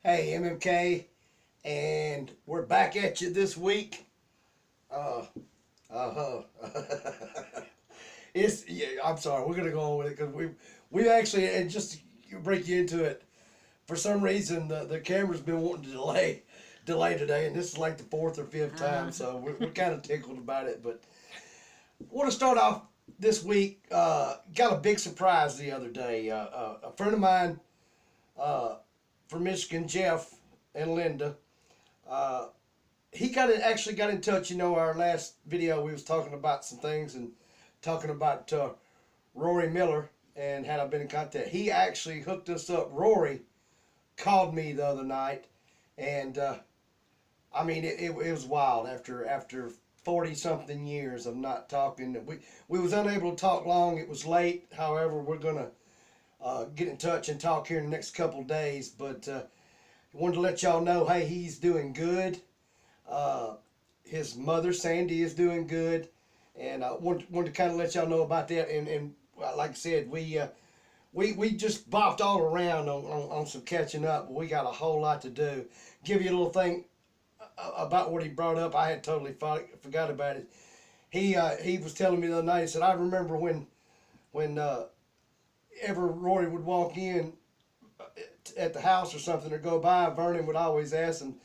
Hey, MMK, and we're back at you this week. Uh, uh, it's yeah, I'm sorry, we're gonna go on with it because we actually, and just to break you into it. For some reason, the camera's been wanting to delay today, and this is like the fourth or fifth time, so we're kind of tickled about it. But I want to start off this week. Got a big surprise the other day. A friend of mine from Michigan, Jeff and Linda. Uh, he actually got in touch. You know, our last video we was talking about some things and talking about Rory Miller and had I been in contact. He actually hooked us up. Rory called me the other night, and I mean it was wild after 40 something years of not talking. We was unable to talk long. It was late. However, we're gonna get in touch and talk here in the next couple of days. But wanted to let y'all know, hey, he's doing good. Uh, his mother, Sandy, is doing good. And I wanted to kind of let y'all know about that. And like I said, we just bopped all around on some catching up. But we got a whole lot to do. Give you a little thing about what he brought up. I had totally forgot about it. He was telling me the other night, he said, I remember when ever Rory would walk in at the house or something or go by, Vernon would always ask him,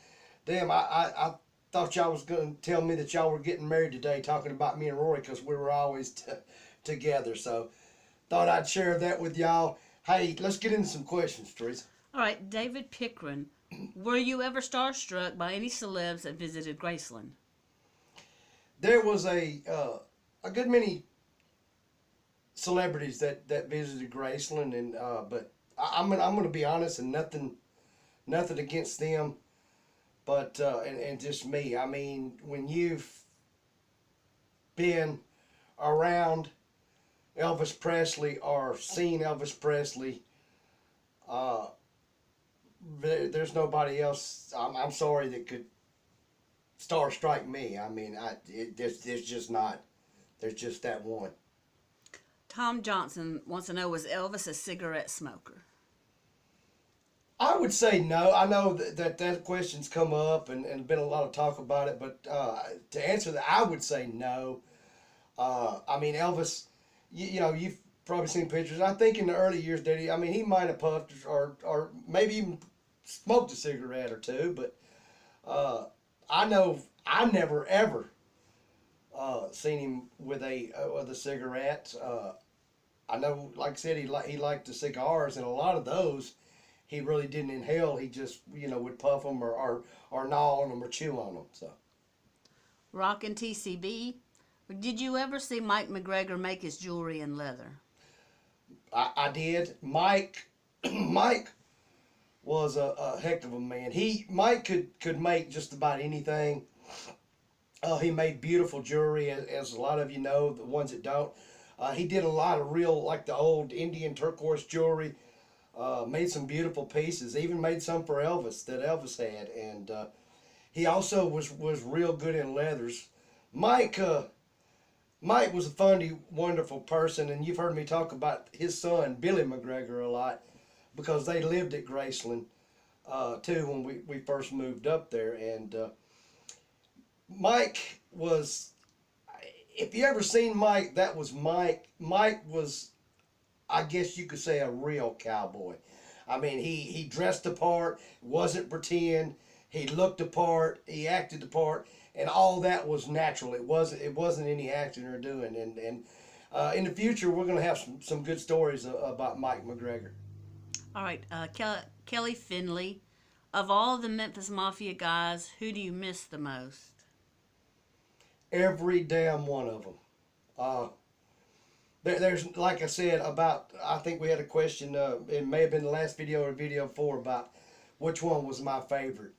damn, I thought y'all was going to tell me that y'all were getting married today, talking about me and Rory, because we were always together. So thought I'd share that with y'all. Hey, let's get into some questions, Teresa. All right, David Pickren. Were you ever starstruck by any celebs that visited Graceland? There was a good many celebrities that visited Graceland, and but I'm gonna be honest, and nothing against them, but and just me. I mean, when you've been around Elvis Presley or seen Elvis Presley, uh, there's nobody else. I'm sorry that could strike me. I mean, there's just not. There's just that one. Tom Johnson wants to know, was Elvis a cigarette smoker? I would say no. I know that question's come up and been a lot of talk about it, but to answer that, I would say no. I mean, Elvis, you know, you've probably seen pictures. I think in the early years, did he? I mean, he might have puffed or maybe even smoked a cigarette or two, but I know I never ever seen him with a cigarette. I know, like I said, he liked the cigars, and a lot of those he really didn't inhale. He just would puff them or gnaw on them or chew on them. So Rock and TCB. Did you ever see Mike McGregor make his jewelry in leather? I did. Mike Mike was a heck of a man. Mike could make just about anything. He made beautiful jewelry, as a lot of you know, the ones that don't. He did a lot of real, like the old Indian turquoise jewelry. Made some beautiful pieces. Even made some for Elvis that Elvis had, and he also was real good in leathers. Mike Mike was a funny, wonderful person, and you've heard me talk about his son Billy McGregor a lot because they lived at Graceland too when we first moved up there, and Mike was. If you ever seen Mike, that was Mike. Mike was, I guess you could say, a real cowboy. I mean, he dressed the part, wasn't pretend. He looked the part, he acted the part, and all that was natural. It wasn't any acting or doing. And in the future, we're going to have some good stories about Mike McGregor. All right, Kelly Finley. Of all the Memphis Mafia guys, who do you miss the most? Every damn one of them. There's, like I said, I think we had a question, it may have been the last video or video before, about which one was my favorite.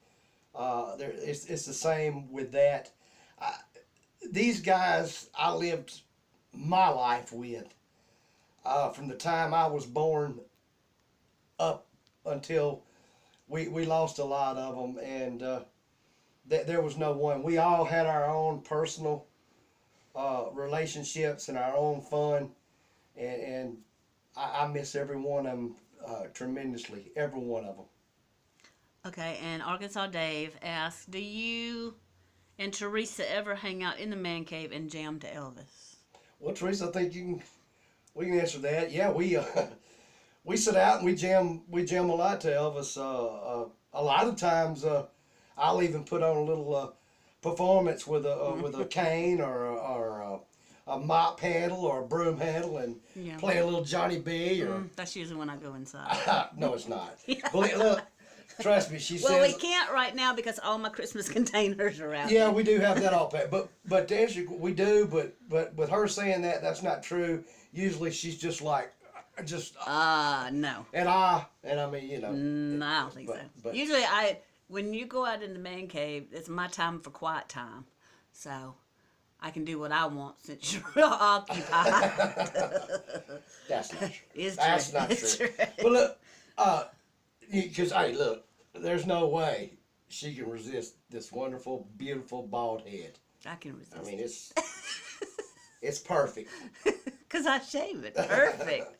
It's the same with that. These guys I lived my life with, from the time I was born up until we lost a lot of them, and there was no one. We all had our own personal relationships and our own fun, and I miss every one of them tremendously, every one of them. Okay, and Arkansas Dave asks, do you and Teresa ever hang out in the man cave and jam to Elvis? Well, Teresa, I think we can answer that. Yeah, we we sit out and we jam a lot to Elvis. A lot of times, I'll even put on a little performance with a cane or a mop handle or a broom handle and Yeah. play a little Johnny B or That's usually when I go inside. no, it's not. Look, trust me, she Well, we says. can't right now because all my Christmas containers are out. Yeah, we do have that all packed, but to answer, we do, but with her saying that, that's not true. Usually, she's just like, just No. and I mean, you know. No, I don't think so. But Usually, when you go out in the man cave, it's my time for quiet time. So I can do what I want since you're occupied. that's not true. It's That's true. not It's true. true. But look, because hey, look, there's no way she can resist this wonderful, beautiful bald head. I can resist. I mean, it's perfect. Because I shave it. Perfect.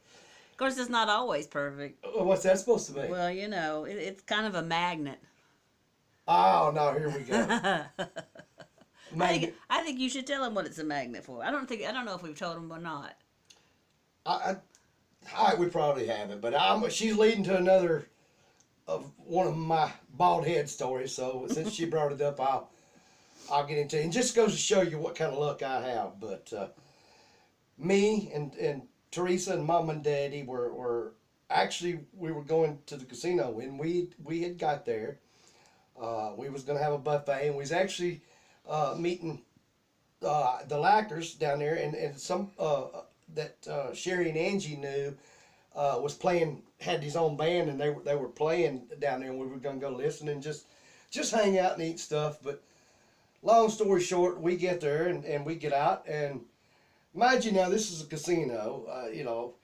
Of course, it's not always perfect. Well, what's that supposed to be? Well, you know, it's kind of a magnet. Oh no, here we go. I think you should tell him what it's a magnet for. I don't know if we've told him or not. We probably haven't, but she's leading to another of one of my bald head stories. So since she brought it up, I'll get into it. And just goes to show you what kind of luck I have. But me and Teresa and Mom and Daddy were actually we were going to the casino and we had got there. We was gonna have a buffet and we was actually meeting the Lackers down there and some that Sherry and Angie knew was playing, had his own band, and they were playing down there, and we were gonna go listen and just hang out and eat stuff. But long story short, we get there and we get out, and mind you now, this is a casino, you know,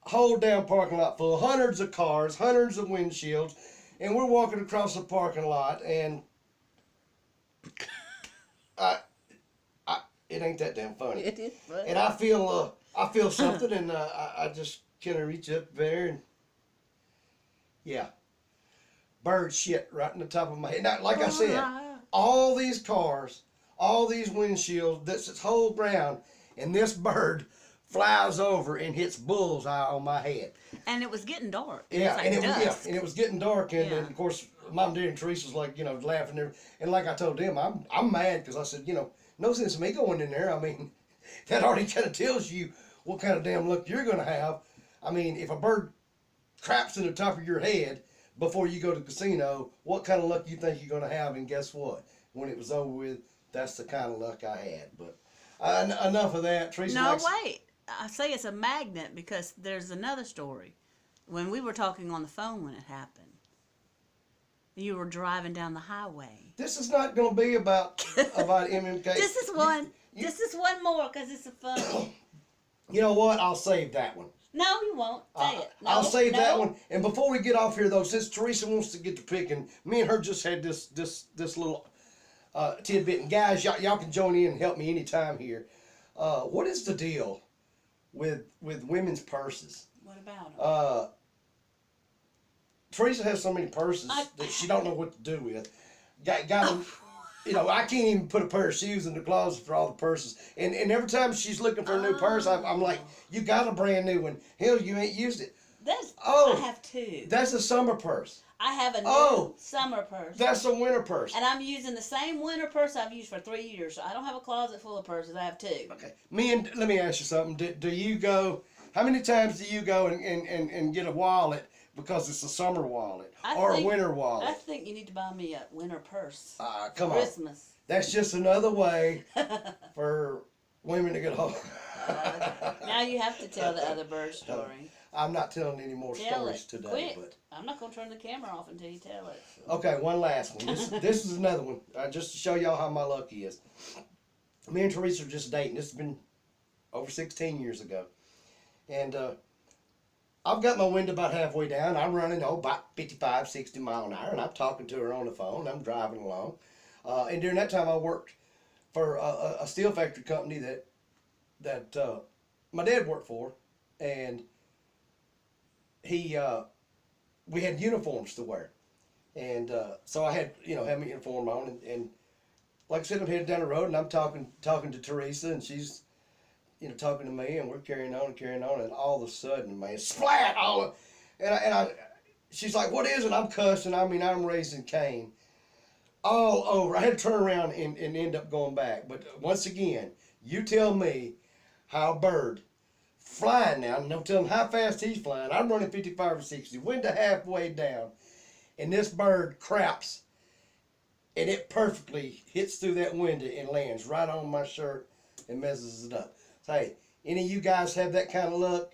whole damn parking lot full, hundreds of cars, hundreds of windshields, and we're walking across the parking lot, and it ain't that damn funny. It is funny. And I feel something, and I just kind of reach up there, and yeah, bird shit right in the top of my head. Now, like I said, all these cars, all these windshields, this whole ground, and this bird flies over and hits bullseye on my head. And it was getting dark. Yeah, It was like dusk. and it was getting dark, and, Yeah. and of course, Mom, Dad, and Teresa was like, you know, laughing there, and like I told them, I'm mad because I said, you know, no sense of me going in there. I mean, that already kind of tells you what kind of damn luck you're gonna have. I mean, if a bird craps in the top of your head before you go to the casino, what kind of luck you think you're gonna have? And guess what? When it was over with, that's the kind of luck I had. But enough of that. Teresa No, likes, wait. I say it's a magnet because there's another story. When we were talking on the phone when it happened, you were driving down the highway. This is not gonna be about MMK. This is one. This is one more because it's a fun. You know what? I'll save that one. No, you won't. Say it. No, I'll save no. that one. And before we get off here, though, since Teresa wants to get to picking, me and her just had this little tidbit. And guys, y'all can join in and help me anytime here. What is the deal with women's purses? What about them? Teresa has so many purses that she don't know what to do with. Got them. You know, I can't even put a pair of shoes in the closet for all the purses. And every time she's looking for a new purse, I'm like, you got a brand new one. Hell, you ain't used it. I have two. That's a summer purse. I have a new summer purse. That's a winter purse. And I'm using the same winter purse I've used for 3 years. So I don't have a closet full of purses. I have two. Okay. Let me ask you something. Do you go, how many times do you go and get a wallet because it's a summer wallet or a winter wallet? I think you need to buy me a winter purse. Come on. Christmas. That's just another way for women to get home. Now you have to tell the other bird story. I'm not telling any more Tell stories it. today. Quick. But I'm not going to turn the camera off until you tell it. okay, one last one. This is another one. Just to show y'all how my luck is. Me and Teresa are just dating. This has been over 16 years ago. And I've got my window about halfway down. I'm running about 55, 60 mile an hour, and I'm talking to her on the phone. I'm driving along. And during that time, I worked for a steel factory company that my dad worked for, and we had uniforms to wear. And so I had, had my uniform on, and like I said, I'm headed down the road, and I'm talking to Teresa, and she's, talking to me, and we're carrying on, and all of a sudden, man, splat! She's like, "What is it?" I'm cussing. I mean, I'm raising Cain all over. I had to turn around and end up going back. But once again, you tell me how a bird flying now, and no telling how fast he's flying. I'm running 55 or 60, wind to halfway down, and this bird craps, and it perfectly hits through that window and lands right on my shirt and messes it up. So, hey, any of you guys have that kind of luck?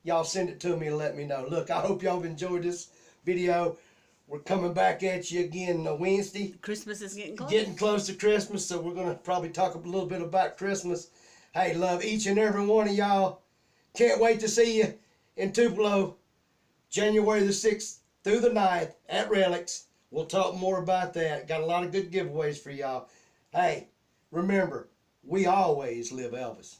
Y'all send it to me and let me know. Look, I hope y'all have enjoyed this video. We're coming back at you again Wednesday. Christmas is getting close. Getting close to Christmas, so we're going to probably talk a little bit about Christmas. Hey, love each and every one of y'all. Can't wait to see you in Tupelo, January the 6th through the 9th at Relics. We'll talk more about that. Got a lot of good giveaways for y'all. Hey, remember, we always live Elvis.